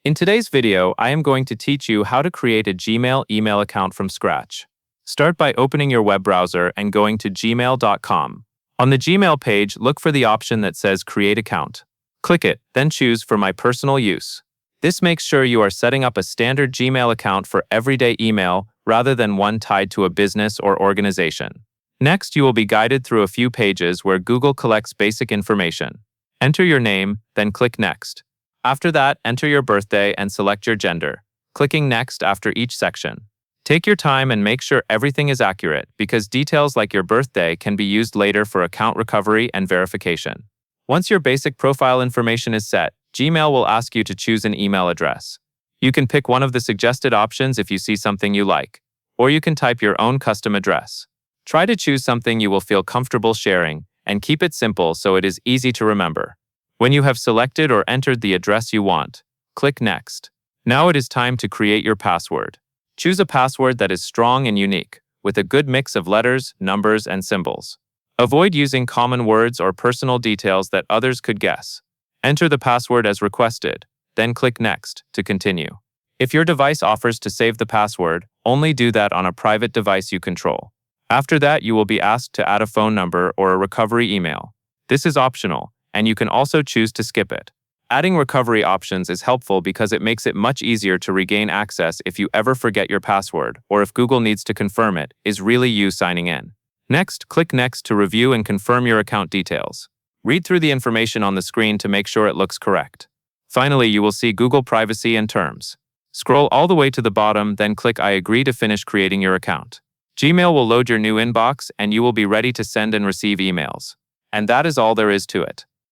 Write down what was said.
In today's video, I am going to teach you how to create a Gmail email account from scratch. Start by opening your web browser and going to gmail.com. On the Gmail page, look for the option that says Create Account. Click it, then choose For My Personal Use. This makes sure you are setting up a standard Gmail account for everyday email rather than one tied to a business or organization. Next, you will be guided through a few pages where Google collects basic information. Enter your name, then click Next. After that, enter your birthday and select your gender, clicking Next after each section. Take your time and make sure everything is accurate because details like your birthday can be used later for account recovery and verification. Once your basic profile information is set, Gmail will ask you to choose an email address. You can pick one of the suggested options if you see something you like, or you can type your own custom address. Try to choose something you will feel comfortable sharing and keep it simple so it is easy to remember. When you have selected or entered the address you want, click Next. Now it is time to create your password. Choose a password that is strong and unique, with a good mix of letters, numbers, and symbols. Avoid using common words or personal details that others could guess. Enter the password as requested, then click Next to continue. If your device offers to save the password, only do that on a private device you control. After that, you will be asked to add a phone number or a recovery email. This is optional, and you can also choose to skip it. Adding recovery options is helpful because it makes it much easier to regain access if you ever forget your password or if Google needs to confirm it is really you signing in. Next, click Next to review and confirm your account details. Read through the information on the screen to make sure it looks correct. Finally, you will see Google Privacy and Terms. Scroll all the way to the bottom, then click I agree to finish creating your account. Gmail will load your new inbox and you will be ready to send and receive emails. And that is all there is to it.